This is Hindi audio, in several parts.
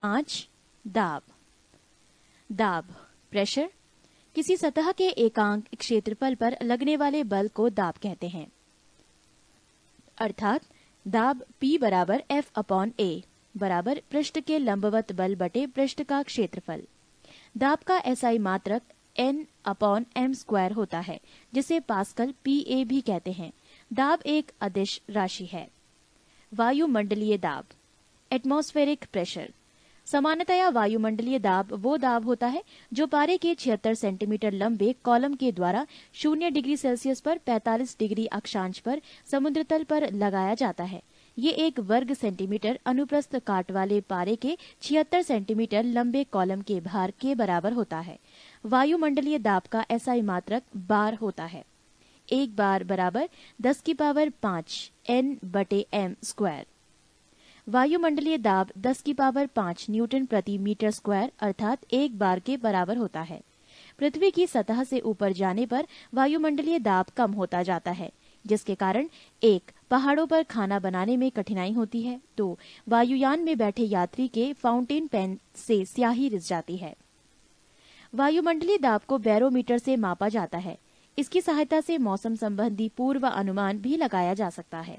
5. दाब। दाब प्रेशर किसी सतह के एकांक क्षेत्रफल पर लगने वाले बल को दाब कहते हैं। अर्थात दाब P बराबर F/A बराबर पृष्ठ के लंबवत बल बटे पृष्ठ का क्षेत्रफल। दाब का SI मात्रक N/m² होता है, जिसे पास्कल PA भी कहते हैं। दाब एक अदिश राशि है। वायुमंडलीय दाब एटमॉस्फेरिक प्रेशर। सामान्यतया वायुमंडलीय दाब वो दाब होता है जो पारे के 76 सेंटीमीटर लंबे कॉलम के द्वारा 0 डिग्री सेल्सियस पर 45 डिग्री अक्षांश पर समुद्र तल पर लगाया जाता है। ये 1 वर्ग सेंटीमीटर अनुप्रस्थ काट वाले पारे के 76 सेंटीमीटर लंबे कॉलम के भार के बराबर होता है। वायुमंडलीय दाब का SI मात्रक बार होता है। 1 बार बराबर 10⁵ N/m²। वायुमंडलीय दाब 10⁵ न्यूटन प्रति मीटर स्क्वायर अर्थात 1 बार के बराबर होता है। पृथ्वी की सतह से ऊपर जाने पर वायुमंडलीय दाब कम होता जाता है, जिसके कारण 1. पहाड़ों पर खाना बनाने में कठिनाई होती है। 2. वायुयान में बैठे यात्री के फाउंटेन पेन से स्याही रिस जाती है। वायुमंडलीय दाब को बैरोमीटर से मापा जाता है। इसकी सहायता से मौसम संबंधी पूर्व अनुमान भी लगाया जा सकता है।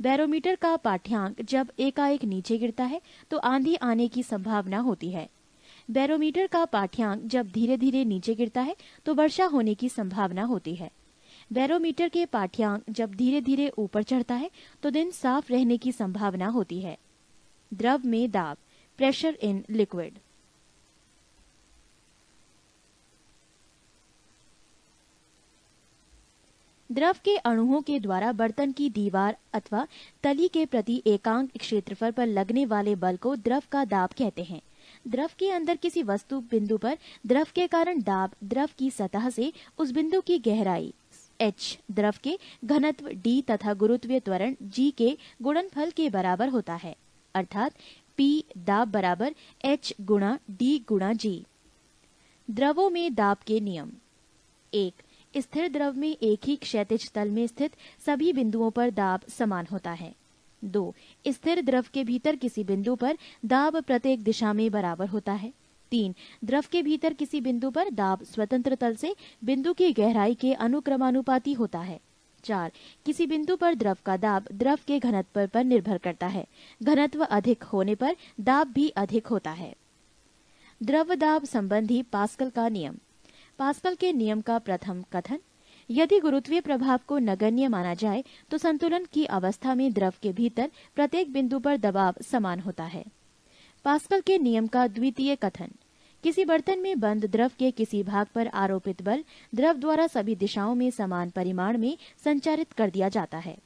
बैरोमीटर का पाठ्यांक जब एकाएक नीचे गिरता है तो आंधी आने की संभावना होती है। बैरोमीटर का पाठ्यांक जब धीरे धीरे नीचे गिरता है तो वर्षा होने की संभावना होती है। बैरोमीटर के पाठ्यांक जब धीरे धीरे ऊपर चढ़ता है तो दिन साफ रहने की संभावना होती है। द्रव में दाब प्रेशर इन लिक्विड। द्रव के अणुओं के द्वारा बर्तन की दीवार अथवा तली के प्रति एकांक क्षेत्रफल पर लगने वाले बल को द्रव का दाब कहते हैं। द्रव के अंदर किसी वस्तु बिंदु पर द्रव के कारण दाब द्रव की सतह से उस बिंदु की गहराई h, द्रव के घनत्व d तथा गुरुत्वीय त्वरण g के गुणनफल के बराबर होता है। अर्थात P दाब बराबर h गुणा d गुणा g। द्रवों में दाब के नियम। 1. स्थिर द्रव में एक ही क्षैतिज तल में स्थित सभी बिंदुओं पर दाब समान होता है। 2. स्थिर द्रव के भीतर किसी बिंदु पर दाब प्रत्येक दिशा में बराबर होता है। 3. द्रव के भीतर किसी बिंदु पर दाब स्वतंत्र तल से बिंदु की गहराई के अनुक्रमानुपाती होता है। 4. किसी बिंदु पर द्रव का दाब द्रव के घनत्व पर निर्भर करता है। घनत्व अधिक होने पर दाब भी अधिक होता है। द्रव दाब संबंधी पास्कल का नियम। पास्कल के नियम का प्रथम कथन। यदि गुरुत्वीय प्रभाव को नगण्य माना जाए तो संतुलन की अवस्था में द्रव के भीतर प्रत्येक बिंदु पर दबाव समान होता है। पास्कल के नियम का द्वितीय कथन। किसी बर्तन में बंद द्रव के किसी भाग पर आरोपित बल द्रव द्वारा सभी दिशाओं में समान परिमाण में संचारित कर दिया जाता है।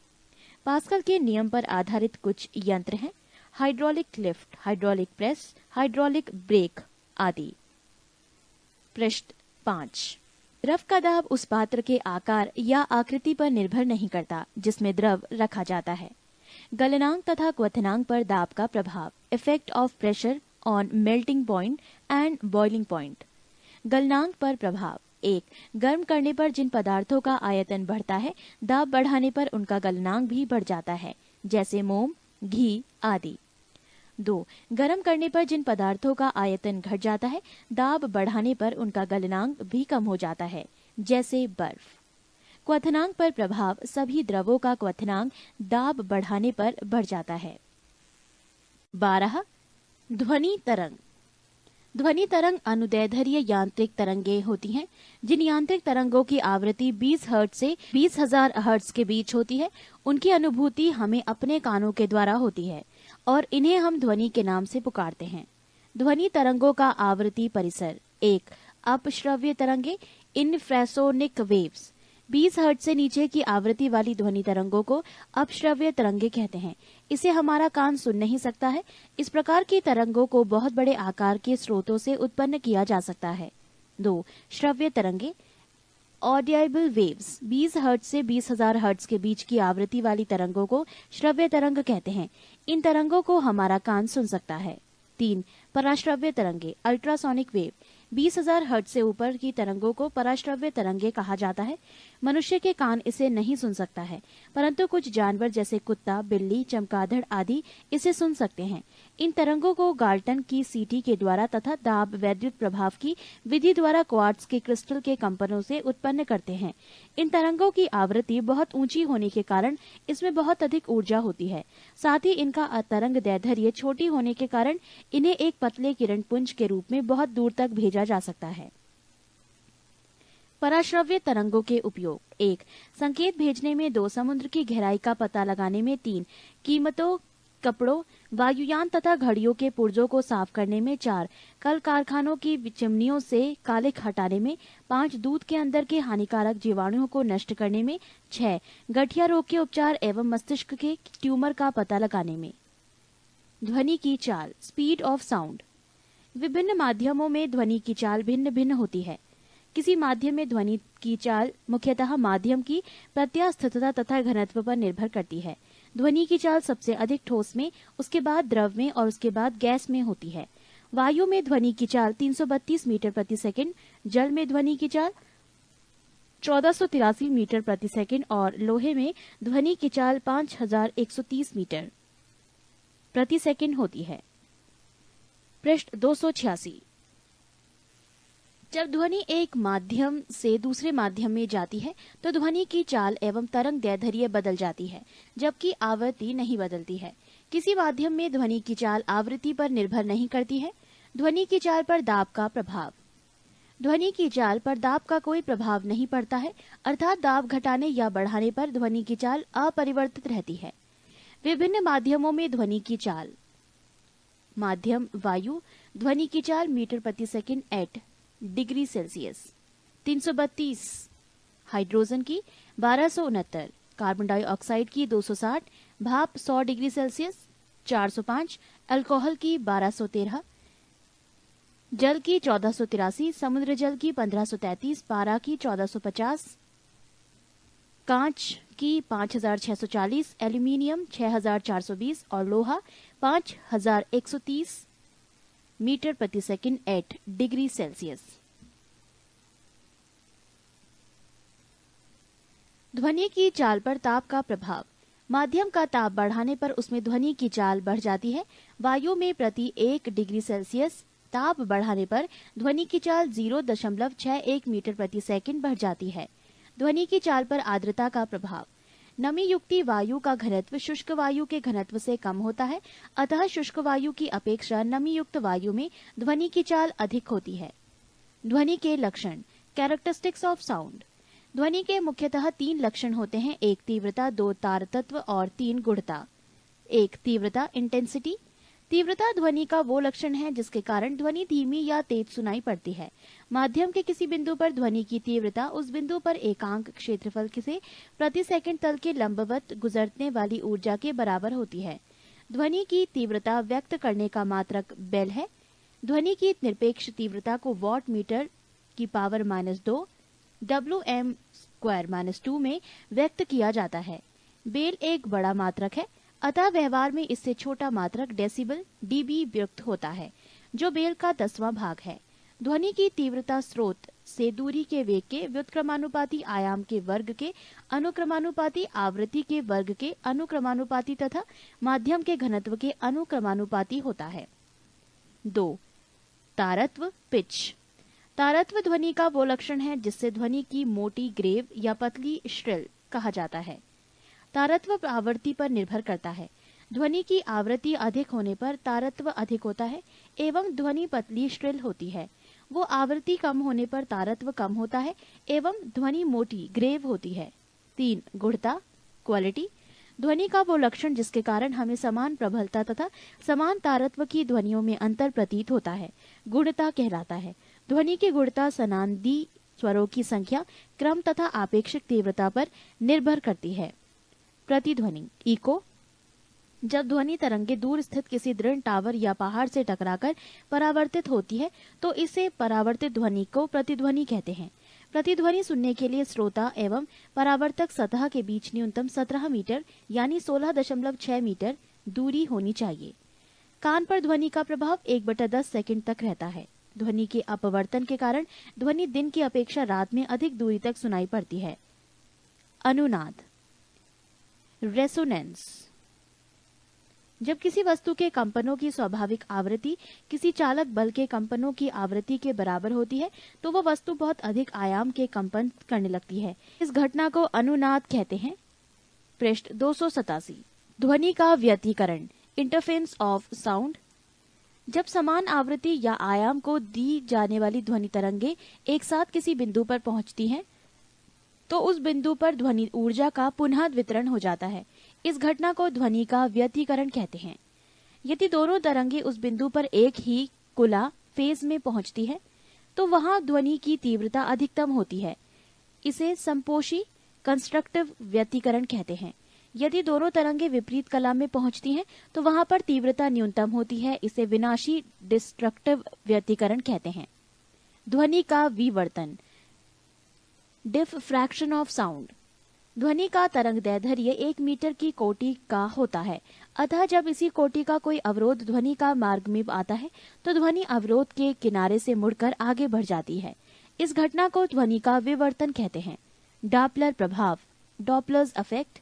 पास्कल के नियम पर आधारित कुछ यंत्र हैं: hydraulic lift, hydraulic press, hydraulic brake आदि। पृष्ठ 5. द्रव का दाब उस पात्र के आकार या आकृति पर निर्भर नहीं करता जिसमें द्रव रखा जाता है। गलनांक तथा क्वथनांक पर दाब का प्रभाव। Effect of pressure on melting point and boiling point. गलनांक पर प्रभाव। 1. गर्म करने पर जिन पदार्थों का आयतन बढ़ता है, दाब बढ़ाने पर उनका गलनांक भी बढ़ जाता है, जैसे मोम, घी आदि। 2. गर्म करने पर जिन पदार्थों का आयतन घट जाता है, दाब बढ़ाने पर उनका गलनांक भी कम हो जाता है, जैसे बर्फ। क्वथनांक पर प्रभाव। सभी द्रवों का क्वथनांक दाब बढ़ाने पर बढ़ जाता है। 12. ध्वनि तरंग। ध्वनि तरंग अनुदैर्ध्य यांत्रिक तरंगें होती हैं, जिन यांत्रिक तरंगों की आवृत्ति 20 हर्ट्ज से 20,000 हर्ट्ज के बीच होती है। उनकी अनुभूति हमें अपने कानों के द्वारा होती है और इन्हें हम ध्वनि के नाम से पुकारते हैं। ध्वनि तरंगों का आवृत्ति परिसर। 1. अपश्रव्य तरंगे, इनफ्रासोनिक वेव्स। 20 हर्ट्ज से नीचे की आवृत्ति वाली ध्वनि तरंगों को अपश्रव्य तरंगे कहते हैं। इसे हमारा कान सुन नहीं सकता है। इस प्रकार की तरंगों को बहुत बड़े आकार के स्रोतों से उत्पन्न किया जा सकता है। 2. श्रव्य तरंगे, ऑडिएबल वेव्स। 20 हर्ट्ज से 20,000 हर्ट्ज के बीच की आवृत्ति वाली तरंगों को श्रव्य तरंग कहते हैं। इन तरंगों को हमारा कान सुन सकता है। 3. पराश्रव्य तरंगे, अल्ट्रासोनिक वेव। 20,000 हर्ट्ज से ऊपर की तरंगों को पराश्रव्य तरंगे कहा जाता है। मनुष्य के कान इसे नहीं सुन सकता है, परंतु कुछ जानवर जैसे कुत्ता, बिल्ली, चमगादड़ आदि इसे सुन सकते हैं। इन तरंगों को गाल्टन की सीटी के द्वारा तथा दाब वैद्युत प्रभाव की विधि द्वारा क्वार्ट्ज के क्रिस्टल के कंपनों से उत्पन्न करते हैं। इन तरंगों की आवृत्ति बहुत ऊंची होने के कारण इसमें बहुत अधिक ऊर्जा होती है। साथ ही इनका तरंग दैर्ध्य छोटी होने के कारण इन्हें एक पतले किरण पुंज के रूप में बहुत दूर तक भेजा जा सकता है। पराश्रव्य तरंगों के उपयोग। 1. संकेत भेजने में 2. समुद्र की गहराई का पता लगाने में 3. कीमतों, कपड़ों, वायुयान तथा घड़ियों के पुर्जों को साफ करने में 4. कल कारखानों की चिमनियों से काले हटाने में 5. दूध के अंदर के हानिकारक जीवाणुओं को नष्ट करने में 6. गठिया रोग के उपचार एवं मस्तिष्क के ट्यूमर का पता लगाने में। ध्वनि की चाल, स्पीड ऑफ साउंड। विभिन्न माध्यमों में ध्वनि की चाल भिन्न भिन्न होती है। किसी माध्यम में ध्वनि की चाल मुख्यतः माध्यम की प्रत्यास्थता तथा घनत्व पर निर्भर करती है। ध्वनि की चाल सबसे अधिक ठोस में, उसके बाद द्रव में और उसके बाद गैस में होती है। वायु में ध्वनि की चाल 332 मीटर प्रति सेकंड, जल में ध्वनि की चाल 1483 मीटर प्रति सेकंड और लोहे में ध्वनि की चाल 5130 मीटर प्रति सेकंड होती है। पृष्ठ 286। जब ध्वनि एक माध्यम से दूसरे माध्यम में जाती है तो ध्वनि की चाल एवं तरंग दैर्ध्य बदल जाती है, जबकि आवृत्ति नहीं बदलती है। किसी माध्यम में ध्वनि की चाल आवृत्ति पर निर्भर नहीं करती है। ध्वनि की चाल पर दाब का प्रभाव। ध्वनि की चाल पर दाब का कोई प्रभाव नहीं पड़ता है, अर्थात दाब घटाने या बढ़ाने पर ध्वनि की चाल अपरिवर्तित रहती है। विभिन्न माध्यमों में ध्वनि की चाल। माध्यम वायु, ध्वनि की चाल मीटर प्रति second at degree Celsius 332, hydrogen की 1269, कार्बन डाइऑक्साइड की 260, भाप 100 डिग्री सेल्सियस 405, अल्कोहल की 1213, जल की 1483, समुद्र जल की 1533, पारा की 1450, कांच की 5640, एल्यूमिनियम 6420 और लोहा 5130 मीटर प्रति सेकंड एट डिग्री सेल्सियस। ध्वनि की चाल पर ताप का प्रभाव। माध्यम का ताप बढ़ाने पर उसमें ध्वनि की चाल बढ़ जाती है। वायु में प्रति 1 डिग्री सेल्सियस ताप बढ़ाने पर ध्वनि की चाल 0.61 मीटर प्रति सेकंड बढ़ जाती है। ध्वनि की चाल पर आर्द्रता का प्रभाव। नमी युक्त वायु का घनत्व शुष्क वायु के घनत्व से कम होता है, अतः शुष्क वायु की अपेक्षा नमी युक्त वायु में ध्वनि की चाल अधिक होती है। ध्वनि के लक्षण, कैरेक्टरिस्टिक्स ऑफ साउंड। ध्वनि के मुख्यतः 3 लक्षण होते हैं, 1 तीव्रता, 2 तारतत्व और 3 गुणता। 1 तीव्रता, इंटेंसिटी। तीव्रता ध्वनि का वो लक्षण है जिसके कारण ध्वनि धीमी या तेज सुनाई पड़ती है। माध्यम के किसी बिंदु पर ध्वनि की तीव्रता उस बिंदु पर एकांक क्षेत्रफल से प्रति सेकंड तल के लंबवत गुजरने वाली ऊर्जा के बराबर होती है। ध्वनि की तीव्रता व्यक्त करने का मात्रक बेल है। ध्वनि की निरपेक्ष तीव्रता को वॉट मीटर की पावर -2 WM² -2 में व्यक्त किया जाता है। बेल एक बड़ा मात्रक है, अतः व्यवहार में इससे छोटा मात्रक डेसिबल डीबी व्यक्त होता है, जो बेल का 10वां भाग है। ध्वनि की तीव्रता स्रोत से दूरी के वेग के व्युत्क्रमानुपाती आयाम के वर्ग के अनुक्रमानुपाती आवृत्ति के वर्ग के अनुक्रमानुपाती तथा माध्यम के घनत्व के अनुक्रमानुपाती होता है। 2 तारत्व, पिच। तारत्व ध्वनि का वो लक्षण है जिससे ध्वनि की मोटी ग्रेव या पतली श्रिल कहा जाता है। तारत्व आवृत्ति पर निर्भर करता है। ध्वनि की आवृत्ति अधिक होने पर तारत्व अधिक होता है एवं ध्वनि पतली श्रिल होती है। वो आवृत्ति कम होने पर तारत्व कम होता है एवं ध्वनि मोटी ग्रेव होती है। 3 गुणता, क्वालिटी। ध्वनि का वो लक्षण जिसके कारण हमें समान प्रबलता तथा समान तारत्व की ध्वनियों में अंतर प्रतीत होता है, गुणता कहलाता है। ध्वनि की गुणता सनादी स्वरों की संख्या, क्रम तथा आपेक्षिक तीव्रता पर निर्भर करती है। प्रतिध्वनि, इको। जब ध्वनि तरंगे दूर स्थित किसी दृढ़ टावर या पहाड़ से टकराकर परावर्तित होती है तो इसे परावर्तित ध्वनि को प्रतिध्वनि कहते हैं। प्रतिध्वनि सुनने के लिए श्रोता एवं परावर्तक सतह के बीच न्यूनतम 17 मीटर यानी 16.6 मीटर दूरी होनी चाहिए। कान पर ध्वनि का प्रभाव 1/10 सेकंड तक रहता है। ध्वनि के अपवर्तन के कारण ध्वनि दिन की अपेक्षा रात में अधिक दूरी तक सुनाई पड़ती है। अनुनाद, रेसोनेंस। जब किसी वस्तु के कंपनों की स्वाभाविक आवृत्ति किसी चालक बल के कंपनों की आवृत्ति के बराबर होती है तो वह वस्तु बहुत अधिक आयाम के कंपन करने लगती है। इस घटना को अनुनाद कहते हैं। पृष्ठ 287। ध्वनि का व्यतिकरण, इंटरफेरेंस ऑफ साउंड। जब समान आवृत्ति या आयाम को दी जाने वाली ध्वनि तरंगे एक साथ किसी बिंदु पर पहुंचती हैं, तो उस बिंदु पर ध्वनि ऊर्जा का पुनः वितरण हो जाता है। इस घटना को ध्वनि का व्यतिकरण कहते हैं। यदि दोनों तरंगे उस बिंदु पर एक ही कुला फेज में पहुंचती है तो वहां ध्वनि की तीव्रता अधिकतम होती है। इसे समपोषी कंस्ट्रक्टिव व्यतिकरण कहते हैं। यदि दोनों तरंगे विपरीत कला में पहुंचती हैं तो वहां पर तीव्रता न्यूनतम होती है। इसे विनाशी डिस्ट्रक्टिव व्यतिकरण कहते हैं। ध्वनि का विवर्तन, डिफरैक्शन ऑफ साउंड। ध्वनि का तरंग दैर्ध्य 1 मीटर की कोटि का होता है। अतः जब इसी कोटि का कोई अवरोध ध्वनि का मार्ग में आता है तो ध्वनि अवरोध के किनारे से मुड़कर आगे बढ़ जाती है। इस घटना को ध्वनि का विवर्तन कहते हैं। डॉपलर प्रभाव, डॉपलर्स इफेक्ट।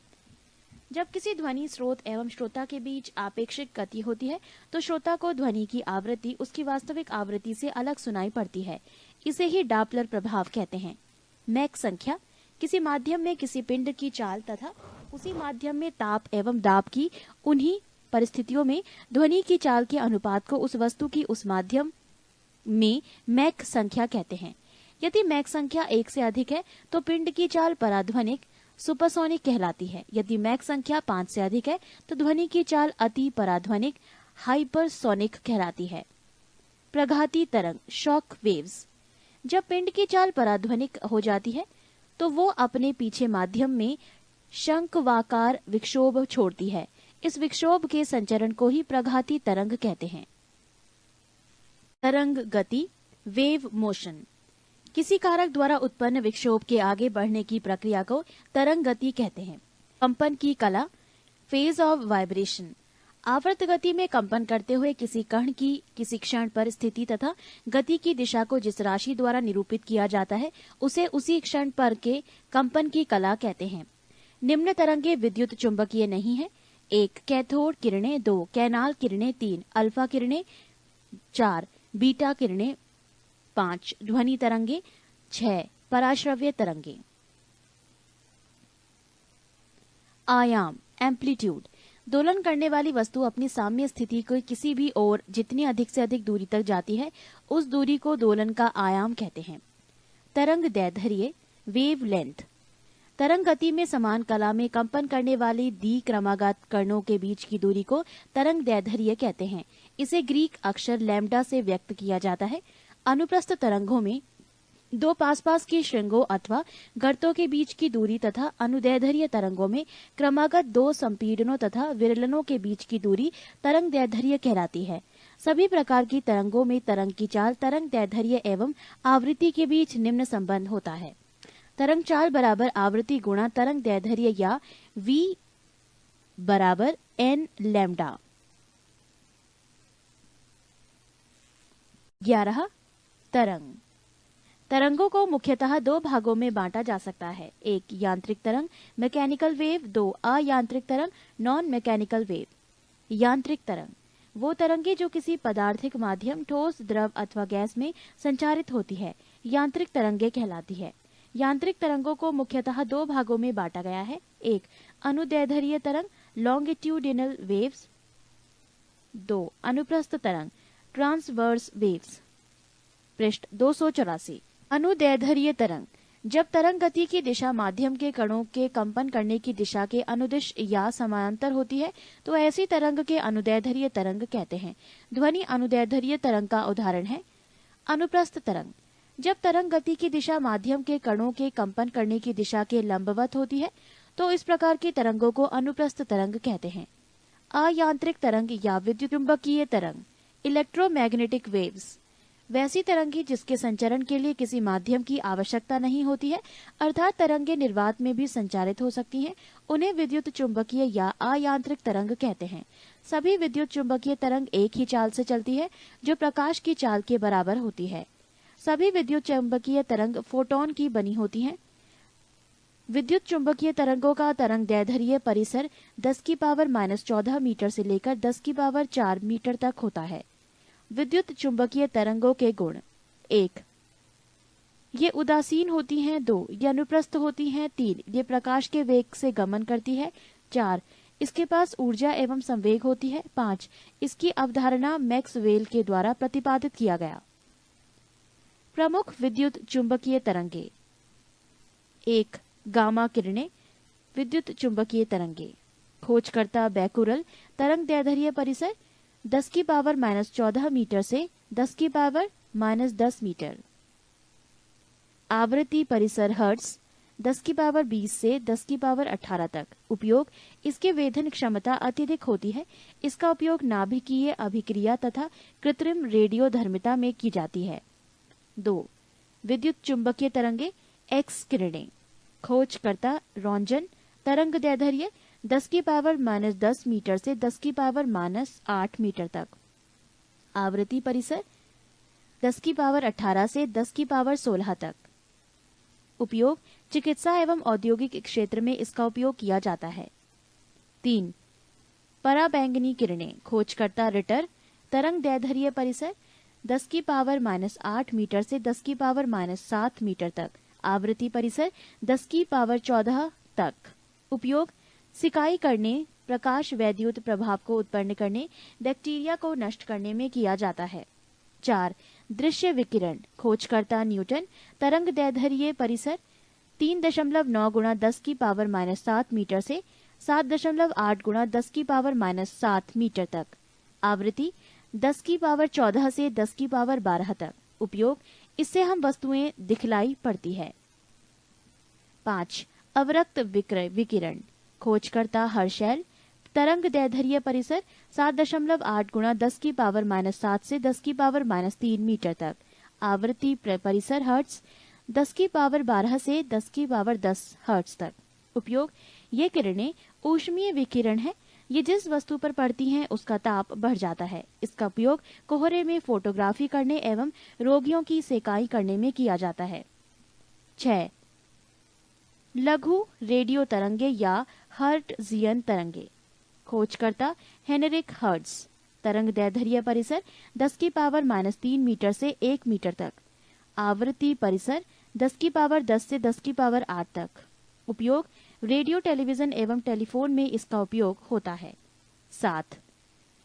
जब किसी ध्वनि स्रोत एवं श्रोता के बीच आपेक्षिक गति होती है तो श्रोता को ध्वनि की आवृत्ति उसकी वास्तविक आवृत्ति से अलग सुनाई पड़ती है। इसे ही डॉपलर प्रभाव कहते हैं। मैक संख्या, किसी माध्यम में किसी पिंड की चाल तथा उसी माध्यम में ताप एवं दाब की उन्हीं परिस्थितियों में ध्वनि की चाल के अनुपात को उस वस्तु की उस माध्यम में मैक संख्या कहते हैं। यदि मैक संख्या 1 से अधिक है तो पिंड की चाल पराध्वनिक सुपरसोनिक कहलाती है। यदि मैक संख्या 5 से अधिक है तो ध्वनि की चाल अति पराध्वनिक हाइपरसोनिक कहलाती है। प्रघाती तरंग, शॉक वेव्स। जब पिंड की चाल पराध्वनिक हो जाती है तो वो अपने पीछे माध्यम में शंक्वाकार विक्षोभ छोड़ती है। इस विक्षोभ के संचरण को ही प्रघाती तरंग कहते हैं। तरंग गति, वेव मोशन। किसी कारक द्वारा उत्पन्न विक्षोभ के आगे बढ़ने की प्रक्रिया को तरंग गति कहते हैं। कंपन की कला, फेज ऑफ वाइब्रेशन। आवर्त गति में कंपन करते हुए किसी कण की किसी क्षण पर स्थिति तथा गति की दिशा को जिस राशि द्वारा निरूपित किया जाता है उसे उसी क्षण पर के कंपन की कला कहते हैं। निम्न तरंगे विद्युत चुंबकीय नहीं है। 1 कैथोड किरणें, 2 कैनाल किरणें, 3 अल्फा किरणें, 4 बीटा किरणें, 5 ध्वनि तरंगे, 6 पराश्रव्य तरंगे। आयाम, एम्पलीट्यूड। दोलन करने वाली वस्तु अपनी साम्य स्थिति को किसी भी ओर जितनी अधिक से अधिक दूरी तक जाती है उस दूरी को दोलन का आयाम कहते हैं। तरंग दैर्ध्य, वेव लेंथ। तरंग गति में समान कला में कंपन करने वाली द्विक्रमागत कणों के बीच की दूरी को तरंग दैर्ध्य कहते हैं। इसे ग्रीक अक्षर लैम्डा से व्यक्त किया जाता है। अनुप्रस्थ तरंगों में 2 पास की श्रृंगों अथवा गर्तों के बीच की दूरी तथा अनुदैर्ध्य तरंगों में क्रमागत 2 संपीड़नों तथा विरलनों के बीच की दूरी तरंग दैर्ध्य कहलाती है। सभी प्रकार की तरंगों में तरंग की चाल, तरंग दैर्ध्य एवं आवृत्ति के बीच निम्न संबंध होता है। तरंग चाल बराबर आवृत्ति गुणा तरंग दैर्ध्य या v बराबर n लैम्डा। 11 तरंग। तरंगों को मुख्यतः 2 भागों में बांटा जा सकता है। 1 यांत्रिक तरंग, मैकेनिकल वेव, 2 अयांत्रिक तरंग, नॉन मैकेनिकल वेव। यांत्रिक तरंग वो तरंगे जो किसी पदार्थिक माध्यम, ठोस, द्रव अथवा गैस में संचारित होती है, यांत्रिक तरंगे कहलाती है। यांत्रिक तरंगों को मुख्यतः 2 भागों में बांटा गया है। 1 अनुदैर्ध्य तरंग, लॉन्गिट्यूडिनल वेव्स, 2 अनुप्रस्थ तरंग, ट्रांसवर्स वेव्स। पृष्ठ 284। अनुदैर्ध्य तरंग, जब तरंग गति की दिशा माध्यम के कणों के कंपन करने की दिशा के अनुदिश या समांतर होती है तो ऐसी तरंग के अनुदैर्ध्य तरंग कहते हैं। ध्वनि अनुदैर्ध्य तरंग का उदाहरण है। अनुप्रस्थ तरंग, जब तरंग गति की दिशा माध्यम के कणों के कंपन करने की दिशा के लंबवत होती है तो इस प्रकार की तरंगों को अनुप्रस्थ तरंग कहते हैं। अयांत्रिक तरंग या विद्युत चुंबकीय तरंग, इलेक्ट्रोमैग्नेटिक वेव्स, वैसी तरंगी जिसके संचरण के लिए किसी माध्यम की आवश्यकता नहीं होती है, अर्थात तरंगे निर्वात में भी संचारित हो सकती हैं, उन्हें विद्युत चुंबकीय या अयांत्रिक तरंग कहते हैं। सभी विद्युत चुंबकीय तरंग एक ही चाल से चलती है जो प्रकाश की चाल के बराबर होती है। सभी विद्युत चुंबकीय तरंग फोटोन की बनी होती हैं। विद्युत चुंबकीय तरंगों का तरंग दैर्ध्य परिसर 10 की पावर -14 मीटर से लेकर 10 की पावर 4 मीटर तक होता है। विद्युत चुंबकीय तरंगों के गुण: 1. ये उदासीन होती हैं। 2. ये अनुप्रस्थ होती हैं। 3. ये प्रकाश के वेग से गमन करती है। 4. इसके पास ऊर्जा एवं संवेग होती है। 5. इसकी अवधारणा मैक्सवेल के द्वारा प्रतिपादित किया गया। प्रमुख विद्युत चुंबकीय तरंगे: 1. गामा किरणें, विद्युत चुंबकीय तरंगे। खोजकर्ता बैकुरल, तरंग दैर्ध्य परिसर 10 की पावर -14 मीटर से 10 की पावर -10 मीटर। आवृत्ति परिसर हर्ट्ज 10 की पावर 20 से 10 की पावर 18 तक। उपयोग: इसके वेधन क्षमता अत्यधिक होती है। इसका उपयोग नाभिकीय अभिक्रिया तथा कृत्रिम रेडियोधर्मिता में की जाती है। 2. विद्युत चुंबकीय तरंगे, एक्स किरणें। खोजकर्ता रॉन्जन, तरंग दैर्ध्य 10 की पावर -10 मीटर से 10 की पावर -8 मीटर तक। आवृत्ति परिसर 10 की पावर 18 से 10 की पावर 16 तक। उपयोग: चिकित्सा एवं औद्योगिक क्षेत्र में इसका उपयोग किया जाता है। 3. पराबैंगनी किरणें। खोजकर्ता रिटर, तरंग दैर्ध्य परिसर 10 की पावर -8 मीटर से 10 की पावर -7 मीटर तक। आवृत्ति परिसर 10 की पावर 14 तक। उपयोग: सिकाई करने, प्रकाश वैद्युत प्रभाव को उत्पन्न करने, बैक्टीरिया को नष्ट करने में किया जाता है। 4. दृश्य विकिरण। खोजकर्ता न्यूटन, तरंग दैर्ध्य परिसर 3.9 गुणा 10 की पावर -7 मीटर से 7.8 गुणा 10 की पावर -7 मीटर तक। आवृत्ति 10 की पावर 14 से 10 की पावर 12 तक। उपयोग: इससे हम वस्तुएं दिखलाई पड़ती है। 5. अवरक्त विकिरण। खोजकर्ता हर्शेल, तरंग दैर्ध्य परिसर 7.8 गुणा 10 की पावर -7 से 10 की पावर -3 मीटर तक। आवृत्ति परिसर हर्ट्ज 10 की पावर 12 से 10 की पावर 10 हर्ट्ज तक। उपयोग: ये किरणें ऊष्मीय विकिरण है। ये जिस वस्तु पर पड़ती हैं उसका ताप बढ़ जाता है। इसका उपयोग कोहरे में फोटोग्राफी करने एवं रोगियों की सेकाई करने में किया जाता है। 6. लघु रेडियो तरंगे या हर्ट्जियन तरंगे। खोजकर्ता हेनरिक हर्ट्ज, तरंग दैर्ध्य परिसर 10 की पावर -3 मीटर से 1 मीटर तक। आवृत्ति परिसर 10 की पावर 10 से 10 की पावर 8 तक। उपयोग: रेडियो, टेलीविजन एवं टेलीफोन में इसका उपयोग होता है। 7.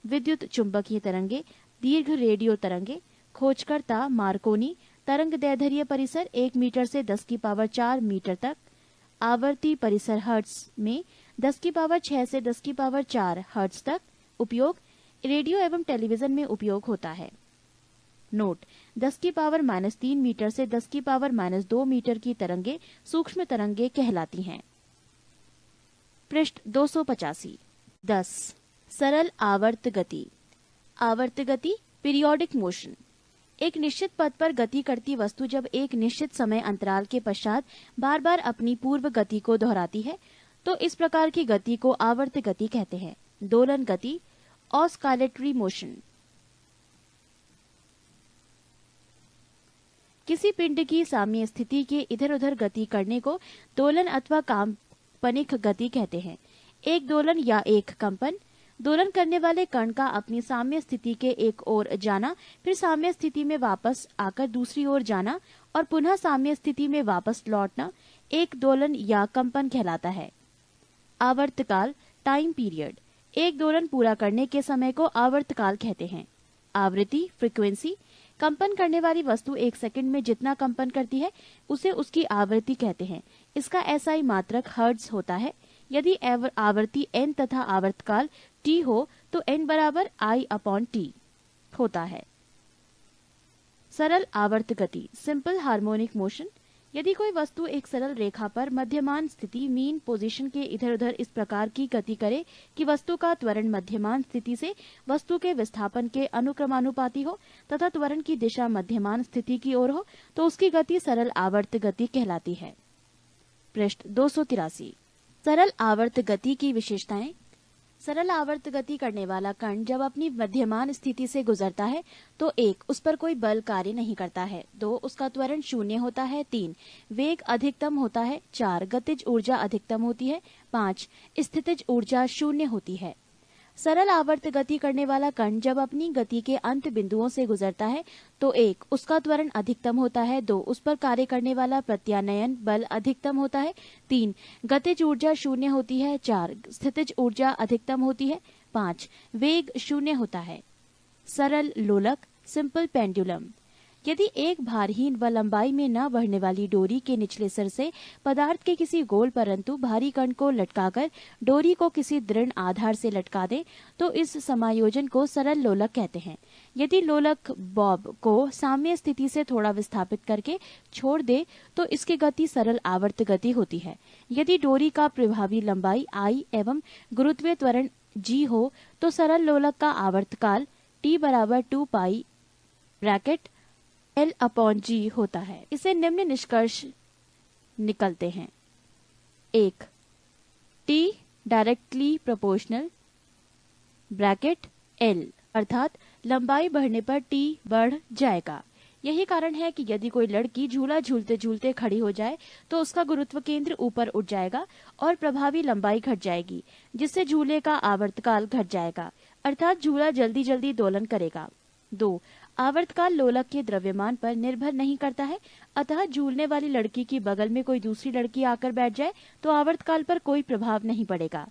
विद्युत चुंबकीय तरंगे, दीर्घ रेडियो तरंगे। खोजकर्ता मार्कोनी, तरंग दैर्ध्य परिसर 1 मीटर से 10 की पावर 4 मीटर तक। आवृत्ति परिसर हर्ट्ज में 10 की पावर 6 से 10 की पावर 4 हर्ट्ज तक। उपयोग: रेडियो एवं टेलीविजन में उपयोग होता है। नोट: 10 की पावर -3 मीटर से 10 की पावर -2 मीटर की तरंगे सूक्ष्म तरंगे कहलाती हैं। पृष्ठ 285। 10. सरल आवर्त गति। आवर्त गति, पीरियोडिक मोशन। एक निश्चित पथ पर गति करती वस्तु जब एक निश्चित समय अंतराल के पश्चात बार बार अपनी पूर्व गति को दोहराती है तो इस प्रकार की गति को आवर्त गति कहते हैं। दोलन गति, ऑस्कालेटरी मोशन। किसी पिंड की साम्य स्थिति के इधर उधर गति करने को दोलन अथवा काल्पनिक गति कहते हैं। एक दोलन या एक कंपन, दोलन करने वाले कण का अपनी साम्य स्थिति के एक ओर जाना, फिर साम्य स्थिति में वापस आकर दूसरी ओर जाना और पुनः साम्य स्थिति में वापस लौटना एक दोलन या कंपन कहलाता है। आवर्तकाल, टाइम पीरियड। एक दोलन पूरा करने के समय को आवर्तकाल कहते हैं। आवृत्ति, फ्रीक्वेंसी। कंपन करने वाली वस्तु एक सेकंड में जितना कंपन करती है उसे उसकी आवृत्ति कहते हैं। इसका एसआई मात्रक हर्ट्ज होता है। यदि आवृत्ति n तथा आवर्तकाल t हो तो n बराबर I/t होता है। सरल आवर्त गति, सिंपल हार्मोनिक मोशन। यदि कोई वस्तु एक सरल रेखा पर मध्यमान स्थिति, मीन पोजीशन के इधर उधर इस प्रकार की गति करे कि वस्तु का त्वरण मध्यमान स्थिति से वस्तु के विस्थापन के अनुक्रमानुपाती हो तथा त्वरण की दिशा मध्यमान स्थिति की ओर हो तो उसकी गति सरल आवर्त गति कहलाती है। पृष्ठ 283। सरल आवर्त गति की विशेषताएं। सरल आवर्त गति करने वाला कण जब अपनी मध्यमान स्थिति से गुजरता है तो 1. उस पर कोई बल कार्य नहीं करता है। 2. उसका त्वरण शून्य होता है। 3. वेग अधिकतम होता है। 4. गतिज ऊर्जा अधिकतम होती है। 5. स्थितिज ऊर्जा शून्य होती है। सरल आवर्त गति करने वाला कण जब अपनी गति के अंत बिंदुओं से गुजरता है तो 1. उसका त्वरण अधिकतम होता है। 2. उस पर कार्य करने वाला प्रत्यानयन बल अधिकतम होता है। 3. गतिज ऊर्जा शून्य होती है। 4. स्थितिज ऊर्जा अधिकतम होती है। 5. वेग शून्य होता है। सरल लोलक, सिंपल पेंडुलम। यदि एक भारहीन व लंबाई में न बढ़ने वाली डोरी के निचले सिर से पदार्थ के किसी गोल परंतु भारी कण को लटकाकर डोरी को किसी दृढ़ आधार से लटका दे तो इस समायोजन को सरल लोलक कहते हैं। यदि लोलक बॉब को साम्य स्थिति से थोड़ा विस्थापित करके छोड़ दे तो इसकी गति सरल आवर्त गति होती है। यदि डोरी का प्रभावी लंबाई I एवं गुरुत्वीय त्वरण G हो तो सरल लोलक का आवर्तकाल T बराबर 2 पाई ब्रैकेट L/G होता है। इसे निम्न निष्कर्ष निकलते हैं। 1. T directly proportional bracket L अर्थात लंबाई बढ़ने पर T बढ़ जाएगा। यही कारण है कि यदि कोई लड़की झूला झूलते झूलते खड़ी हो जाए तो उसका गुरुत्व केंद्र ऊपर उठ जाएगा और प्रभावी लंबाई घट जाएगी, जिससे झूले का आवर्तकाल घट जाएगा, अर्थात झूला जल्दी जल्दी दोलन करेगा। 2. आवर्तकाल लोलक के द्रव्यमान पर निर्भर नहीं करता है, अतः झूलने वाली लड़की की बगल में कोई दूसरी लड़की आकर बैठ जाए तो आवर्तकाल पर कोई प्रभाव नहीं पड़ेगा।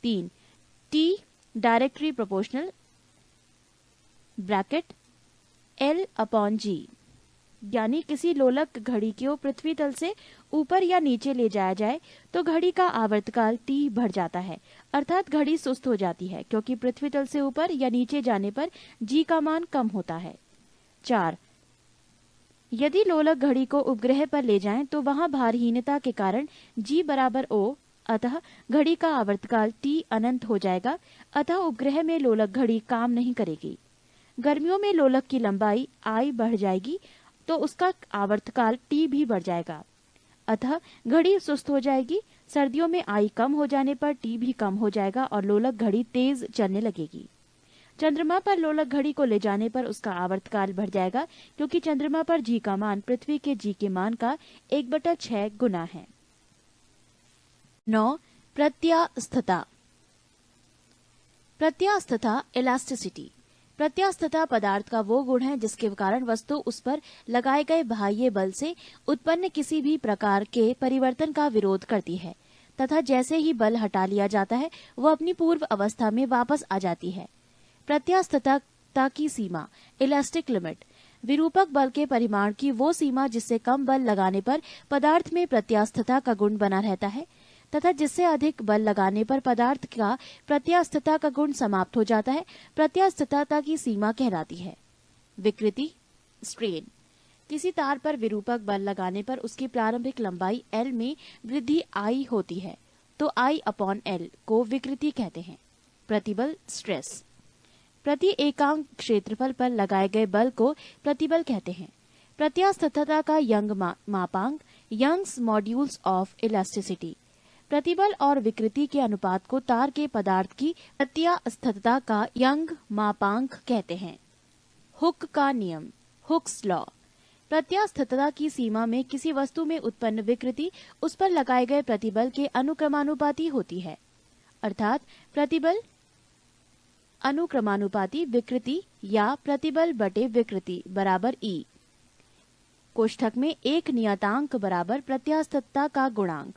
3. T directly proportional bracket L/G, यानी किसी लोलक घड़ी को पृथ्वी तल से ऊपर या नीचे ले जाया जाए तो घड़ी का आवर्तकाल T बढ़ जाता है, अर्थात घड़ी सुस्त हो जाती है, क्योंकि पृथ्वी तल से ऊपर या नीचे जाने पर G का मान कम होता है। 4. यदि लोलक घड़ी को उपग्रह पर ले जाएं तो वहां भारहीनता के कारण G बराबर O, अतः घड़ी का आवर्तकाल T अनंत हो जाएगा, अतः उपग्रह में लोलक घड़ी काम नहीं करेगी। गर्मियों में लोलक की लंबाई I बढ़ जाएगी तो उसका आवर्तकाल T भी बढ़ जाएगा, अतः घड़ी सुस्त हो जाएगी। सर्दियों में I कम हो जाने पर T भी कम हो जाएगा और लोलक घड़ी तेज चलने लगेगी। चंद्रमा पर लोलक घड़ी को ले जाने पर उसका आवर्तकाल बढ़ जाएगा, क्योंकि चंद्रमा पर G का मान पृथ्वी के G के मान का 1/6 गुना है। 9. प्रत्यास्थता। प्रत्यास्थता इलास्टिसिटी। प्रत्यास्थता पदार्थ का वो गुण है जिसके कारण वस्तु उस पर लगाए गए बाह्य बल से उत्पन्न किसी भी प्रकार के परिवर्तन का विरोध करती है तथा जैसे ही बल हटा लिया जाता है वो अपनी पूर्व अवस्था में वापस आ जाती है। प्रत्यास्थता की सीमा इलास्टिक लिमिट, विरूपक बल के परिमाण की वो सीमा जिससे कम बल लगाने पर पदार्थ में प्रत्यास्थता का गुण बना रहता है तथा जिससे अधिक बल लगाने पर पदार्थ का प्रत्यास्थता का गुण समाप्त हो जाता है, प्रत्यास्थता की सीमा कहलाती है। विकृति स्ट्रेन। किसी तार पर विरूपक बल लगाने पर उसकी प्रारंभिक लंबाई L में वृद्धि I होती है तो I/L को विकृति कहते हैं। प्रतिबल स्ट्रेस। प्रति एकांक क्षेत्रफल पर लगाए गए बल को प्रतिबल कहते हैं। प्रत्यास्थता का यंग मापांक यंग्स मॉड्यूल्स ऑफ इलास्टिसिटी। प्रतिबल और विकृति के अनुपात को तार के पदार्थ की प्रत्यास्थता का यंग मापांक कहते हैं। हुक का नियम हुक्स लॉ। प्रत्यास्थता की सीमा में किसी वस्तु में उत्पन्न विकृति उस पर लगाए गए प्रतिबल के अनुक्रमानुपाती होती है, अर्थात प्रतिबल अनुक्रमानुपाती विकृति या प्रतिबल बटे विकृति बराबर E। कोष्ठक में एक नियतांक बराबर प्रत्यास्थता का गुणांक।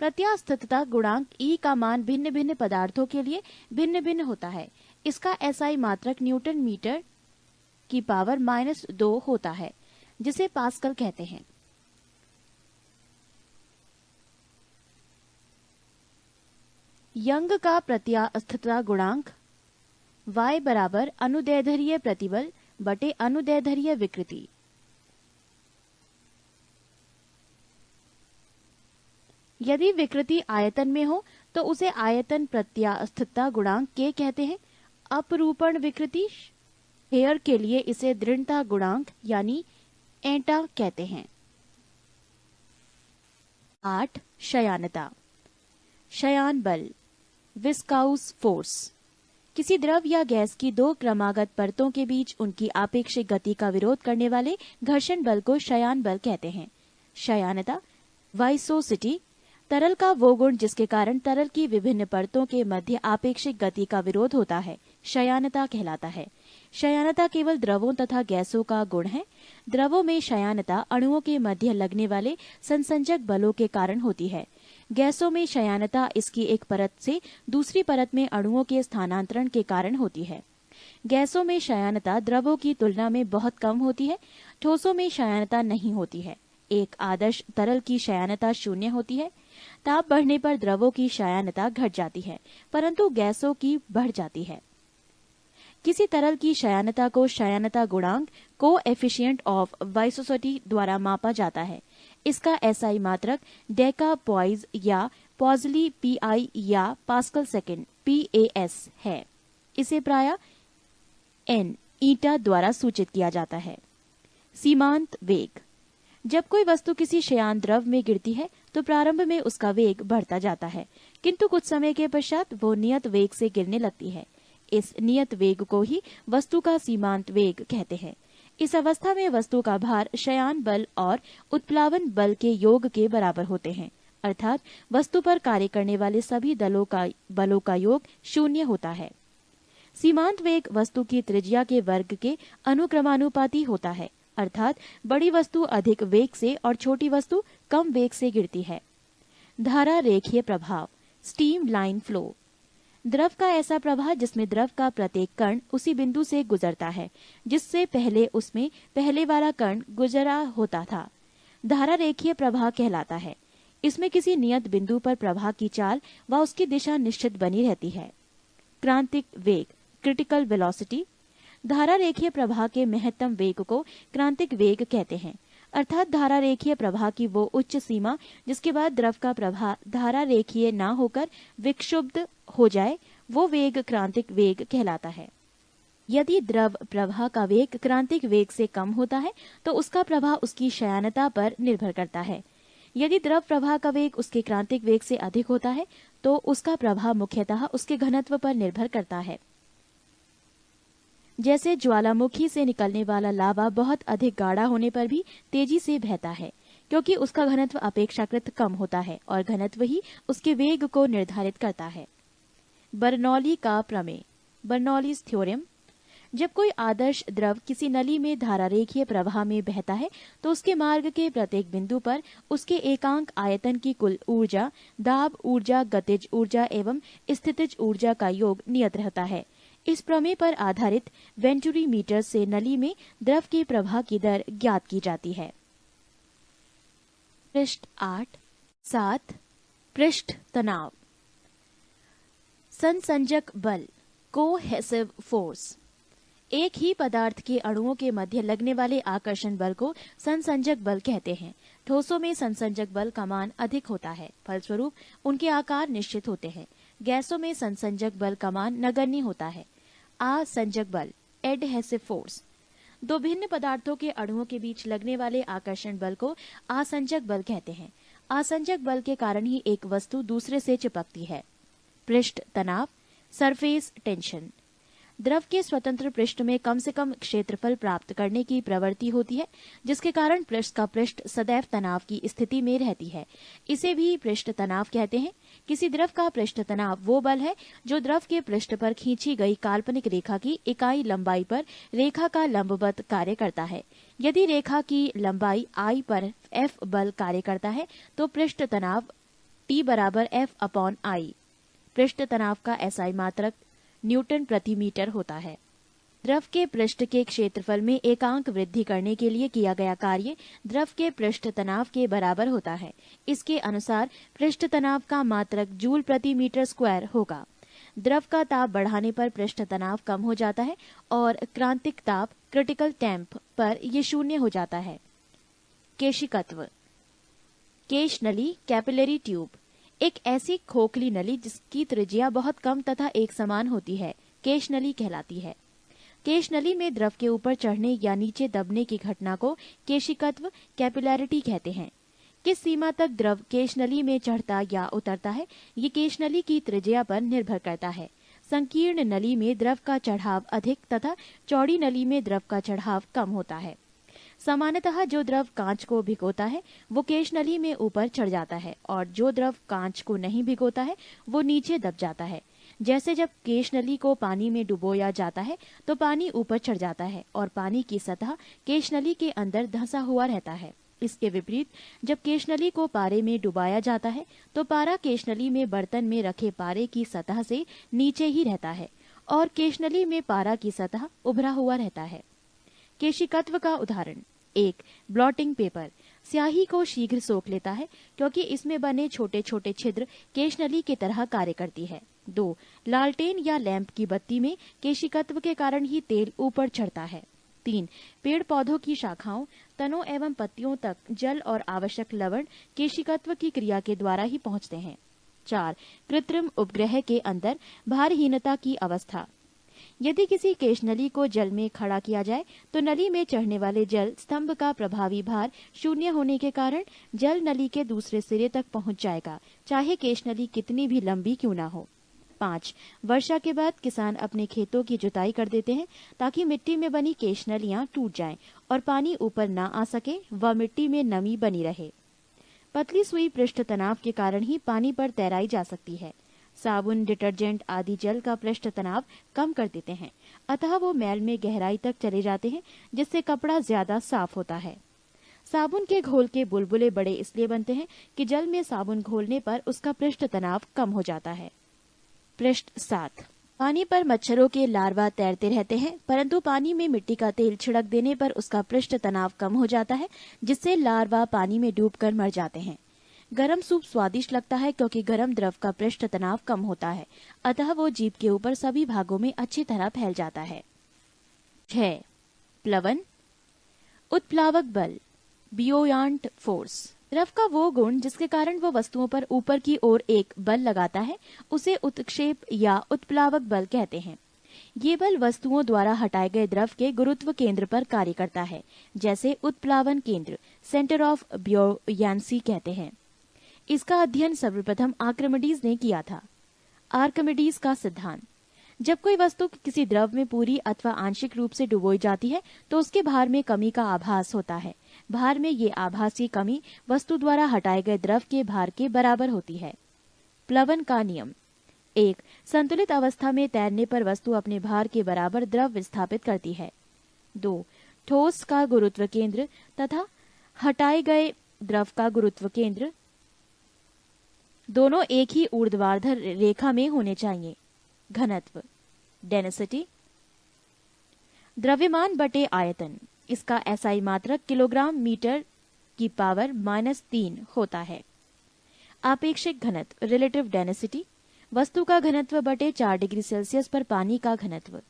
प्रत्यास्थता गुणांक E का मान भिन्न भिन्न पदार्थों के लिए भिन्न भिन्न होता है। इसका SI मात्रक न्यूटन मीटर की पावर -2 होता है, जिसे पास्कल कहते हैं। यंग का प्रत्यास्थता गुणांक Y बराबर अनुदैर्ध्य प्रतिबल बटे अनुदैर्ध्य विकृति। यदि विकृति आयतन में हो तो उसे आयतन प्रत्यास्थता गुणांक K कहते हैं। अपरूपण विकृति हेयर के लिए इसे दृढ़ता गुणांक यानी एटा कहते हैं। 8. शयानता। शयान बल विस्काउस फोर्स। किसी द्रव या गैस की दो क्रमागत परतों के बीच उनकी आपेक्षिक गति का विरोध करने वाले घर्षण बल को शयान बल कहते हैं। शयानता, वाइसोसिटी, तरल का वो गुण जिसके कारण तरल की विभिन्न परतों के मध्य आपेक्षिक गति का विरोध होता है, शयानता कहलाता है। शयानता केवल द्रवों तथा गैसों का गुण है। द्रवों में शयानता अणुओं के मध्य लगने वाले संसंजक बलों के कारण होती है। गैसों में शयानता इसकी एक परत से दूसरी परत में अणुओं के स्थानांतरण के कारण होती है। गैसों में शयानता द्रवों की तुलना में बहुत कम होती है। ठोसों में शयानता नहीं होती है। एक आदर्श तरल की शयानता 0 होती है। ताप बढ़ने पर द्रवों की शयानता घट जाती है, परंतु गैसों की बढ़ जाती है। किसी तरल की शयानता को शयानता गुणांक, कोएफिशिएंट ऑफ वाइसोसिटी द्वारा मापा जाता है। इसका एसआई मात्रक डेका पॉइज या पॉजली पीआई या पास्कल सेकेंड पीएस है। इसे प्राय एन ईटा द्वारा सूचित किया जाता है। सीमांत वेग। जब कोई वस्तु किसी शयान द्रव में गिरती है तो प्रारंभ में उसका वेग बढ़ता जाता है, किंतु कुछ समय के पश्चात वो नियत वेग से गिरने लगती है। इस नियत वेग को ही वस्तु का सीमांत वेग कहते हैं। इस अवस्था में वस्तु का भार शयान बल और उत्प्लावन बल के योग के बराबर होते हैं, अर्थात वस्तु पर कार्य करने वाले सभी बलों का योग 0 होता है। सीमांत वेग वस्तु की त्रिज्या के वर्ग के अनुक्रमानुपाती होता है, अर्थात बड़ी वस्तु अधिक वेग से और छोटी वस्तु कम वेग से गिरती है। धारा रेखीय प्रभाव, स्टीम लाइन फ्लो। द्रव का ऐसा प्रवाह जिसमें द्रव का प्रत्येक कण उसी बिंदु से गुजरता है जिससे पहले उसमें पहले वाला कण गुजरा होता था, धारा रेखीय प्रवाह कहलाता है। इसमें किसी नियत बिंदु पर प्रवाह की चाल व उसकी दिशा निश्चित बनी रहती है। क्रांतिक वेग, क्रिटिकल वेलोसिटी। धारा रेखीय प्रवाह के महत्तम वेग को क्रांतिक वेग कहते हैं, अर्थात धारा रेखीय प्रवाह की वो उच्च सीमा जिसके बाद द्रव का प्रवाह धारा रेखीय न होकर विक्षुब्ध हो जाए, वो वेग क्रांतिक वेग कहलाता है। यदि द्रव प्रवाह का वेग क्रांतिक वेग से कम होता है तो उसका प्रवाह उसकी शयानता पर निर्भर करता है। यदि द्रव प्रवाह का वेग उसके क्रांतिक वेग से अधिक होता है तो उसका प्रवाह मुख्यतः उसके घनत्व पर निर्भर करता है। जैसे ज्वालामुखी से निकलने वाला लावा बहुत अधिक गाढ़ा होने पर भी तेजी से बहता है, क्योंकि उसका घनत्व अपेक्षाकृत कम होता है और घनत्व ही उसके वेग को निर्धारित करता है। बर्नौली का प्रमेय, बर्नौलीज थ्योरम। जब कोई आदर्श द्रव किसी नली में धारा रेखीय प्रवाह में बहता है तो उसके मार्ग के प्रत्येक बिंदु पर उसके एकांक आयतन की कुल ऊर्जा, दाब ऊर्जा, गतिज ऊर्जा एवं स्थितिज ऊर्जा का योग नियत रहता है। इस प्रमेय पर आधारित वेंटुरी मीटर से नली में द्रव के प्रवाह की दर ज्ञात की जाती है। पृष्ठ 8-7 पृष्ठ तनाव। संसंजक बल, कोहेसिव फोर्स। एक ही पदार्थ के अणुओं के मध्य लगने वाले आकर्षण बल को संसंजक बल कहते हैं। ठोसों में संसंजक बल का मान अधिक होता है, फलस्वरूप उनके आकार निश्चित होते हैं। गैसों में संसंजक बल का मान नगण्य होता है। असंजक बल, एडहेसिव फोर्स। दो भिन्न पदार्थों के अणुओं के बीच लगने वाले आकर्षण बल को असंजक बल कहते हैं। असंजक बल के कारण ही एक वस्तु दूसरे से चिपकती है। पृष्ठ तनाव, सरफेस टेंशन। द्रव के स्वतंत्र पृष्ठ में कम से कम क्षेत्रफल प्राप्त करने की प्रवृत्ति होती है, जिसके कारण पृष्ठ का पृष्ठ सदैव तनाव की स्थिति में रहती है। इसे भी पृष्ठ तनाव कहते हैं। किसी द्रव का पृष्ठ तनाव वो बल है जो द्रव के पृष्ठ पर खींची गई काल्पनिक रेखा की इकाई लंबाई पर रेखा का लंबवत कार्य करता है। यदि रेखा की लंबाई I पर F बल कार्य करता है तो पृष्ठ तनाव T बराबर F/I। पृष्ठ तनाव का SI मात्रक न्यूटन प्रति मीटर होता है। द्रव के पृष्ठ के क्षेत्रफल में एकांक वृद्धि करने के लिए किया गया कार्य द्रव के पृष्ठ तनाव के बराबर होता है। इसके अनुसार पृष्ठ तनाव का मात्रक जूल प्रति मीटर स्क्वायर होगा। द्रव का ताप बढ़ाने पर पृष्ठ तनाव कम हो जाता है और क्रांतिक ताप, क्रिटिकल टेम्प पर यह 0 हो जाता है। केशिकत्व, केश नली, कैपिलरी ट्यूब। एक ऐसी खोखली नली जिसकी त्रिज्या बहुत कम तथा एक समान होती है, केश नली कहलाती है। केश नली में द्रव के ऊपर चढ़ने या नीचे दबने की घटना को केशिकत्व, कैपिलैरिटी कहते हैं। किस सीमा तक द्रव केशनली में चढ़ता या उतरता है, ये केशनली की त्रिज्या पर निर्भर करता है। संकीर्ण नली में द्रव का चढ़ाव अधिक तथा चौड़ी नली में द्रव का चढ़ाव कम होता है। सामान्यतः जो द्रव कांच को भिगोता है वो केशनली में ऊपर चढ़ जाता है और जो द्रव कांच को नहीं भिगोता है वो नीचे दब जाता है। जैसे जब केशनली को पानी में डुबोया जाता है तो पानी ऊपर चढ़ जाता है और पानी की सतह केशनली के अंदर धंसा हुआ रहता है। इसके विपरीत जब केशनली को पारे में डुबाया जाता है तो पारा केशनली में बर्तन में रखे पारे की सतह से नीचे ही रहता है और केशनली में पारा की सतह उभरा हुआ रहता है। केशिकत्व का उदाहरण: 1. ब्लॉटिंग पेपर स्याही को शीघ्र सोख लेता है क्योंकि इसमें बने छोटे छोटे छिद्र केशनली की तरह कार्य करती है। 2. लालटेन या लैंप की बत्ती में केशिकत्व के कारण ही तेल ऊपर चढ़ता है। 3. पेड़ पौधों की शाखाओं, तनों एवं पत्तियों तक जल और आवश्यक लवण केशिकत्व की क्रिया के द्वारा ही पहुंचते हैं। 4. कृत्रिम उपग्रह के अंदर भारहीनता की अवस्था यदि किसी केशनली को जल में खड़ा किया जाए तो नली में चढ़ने वाले जल स्तंभ का प्रभावी भार शून्य होने के कारण जल नली के दूसरे सिरे तक पहुंच जाएगा, चाहे केशनली कितनी भी लंबी क्यों ना हो। 5. वर्षा के बाद किसान अपने खेतों की जुताई कर देते हैं ताकि मिट्टी में बनी केशनलियां टूट जाएं और पानी ऊपर ना आ सके व मिट्टी में नमी बनी रहे। पतली सुई पृष्ठ तनाव के कारण ही पानी पर तैराई जा सकती है। साबुन, डिटर्जेंट आदि जल का पृष्ठ तनाव कम कर देते हैं, अतः वो मैल में गहराई तक चले जाते हैं जिससे कपड़ा ज्यादा साफ होता है। साबुन के घोल के बुलबुले बड़े इसलिए बनते हैं कि जल में साबुन घोलने पर उसका पृष्ठ तनाव कम हो जाता है। पृष्ठ 7 पानी पर मच्छरों के लार्वा तैरते रहते हैं, परंतु पानी में मिट्टी का तेल छिड़क देने पर उसका पृष्ठ तनाव कम हो जाता है जिससे लार्वा पानी में डूबकर मर जाते हैं। गरम सूप स्वादिष्ट लगता है क्योंकि गरम द्रव का पृष्ठ तनाव कम होता है, अतः वो जीभ के ऊपर सभी भागों में अच्छी तरह फैल जाता है। 6. प्लवन उत्प्लावक बल बियोयांट फोर्स द्रव का वो गुण जिसके कारण वो वस्तुओं पर ऊपर की ओर एक बल लगाता है उसे उत्क्षेप या उत्प्लावक बल कहते हैं। ये बल वस्तुओं द्वारा हटाए गए द्रव के गुरुत्व केंद्र पर कार्य करता है, जैसे उत्प्लावन केंद्र सेंटर ऑफ ब्योयांसी कहते हैं। इसका अध्ययन सर्वप्रथम आर्किमिडीज ने किया था। आर्किमिडीज का सिद्धांत: जब कोई वस्तु किसी द्रव में पूरी अथवा आंशिक रूप से डुबोई जाती है तो उसके भार में कमी का आभास होता है। भार में ये आभासी कमी वस्तु द्वारा हटाए गए द्रव के भार के बराबर होती है। प्लवन का नियम: 1. संतुलित अवस्था में तैरने पर वस्तु अपने भार के बराबर द्रव विस्थापित करती है। 2. ठोस का गुरुत्व केंद्र तथा हटाए गए द्रव का गुरुत्व केंद्र दोनों एक ही ऊर्ध्वाधर रेखा में होने चाहिए। घनत्व डेंसिटी द्रव्यमान बटे आयतन, इसका एसआई मात्रक किलोग्राम मीटर की पावर -3 होता है। आपेक्षिक घनत्व रिलेटिव डेंसिटी वस्तु का घनत्व बटे 4 डिग्री सेल्सियस पर पानी का घनत्व।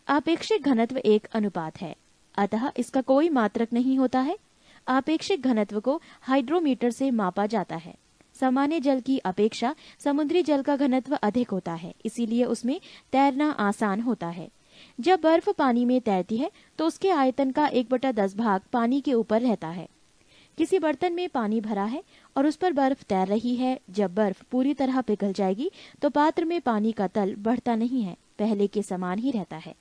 आपेक्षिक घनत्व एक अनुपात है, अतः इसका कोई मात्रक नहीं होता है। आपेक्षिक घनत्व को हाइड्रोमीटर से मापा जाता है। सामान्य जल की अपेक्षा समुद्री जल का घनत्व अधिक होता है, इसीलिए उसमें तैरना आसान होता है। जब बर्फ पानी में तैरती है तो उसके आयतन का 1/10 भाग पानी के ऊपर रहता है। किसी बर्तन में पानी भरा है और उस पर बर्फ तैर रही है। जब बर्फ पूरी तरह पिघल जाएगी तो पात्र में पानी का तल बढ़ता नहीं है, पहले के समान ही रहता है।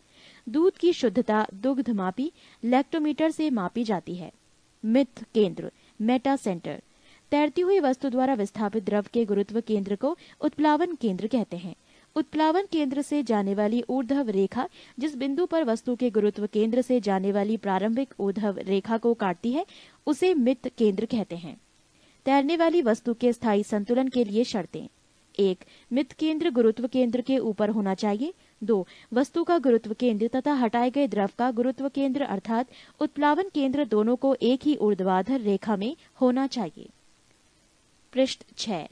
दूध की शुद्धता दुग्ध मापी लैक्टोमीटर से मापी जाती है। मिथ केंद्र मेटा सेंटर तैरती हुई वस्तु द्वारा विस्थापित द्रव के गुरुत्व केंद्र को उत्प्लावन केंद्र कहते हैं। उत्प्लावन केंद्र से जाने वाली ऊर्ध्व रेखा जिस बिंदु पर वस्तु के गुरुत्व केंद्र से जाने वाली प्रारंभिक ऊर्ध्व रेखा को काटती है उसे मिथ केंद्र कहते हैं। तैरने वाली वस्तु के स्थायी संतुलन के लिए शर्तें: 1. मिथ केंद्र गुरुत्व केंद्र के ऊपर होना चाहिए। 2. वस्तु का गुरुत्व केंद्र तथा हटाए गए द्रव का गुरुत्व केंद्र अर्थात उत्प्लावन केंद्र दोनों को एक ही ऊर्ध्वाधर रेखा में होना चाहिए। पृष्ठ 6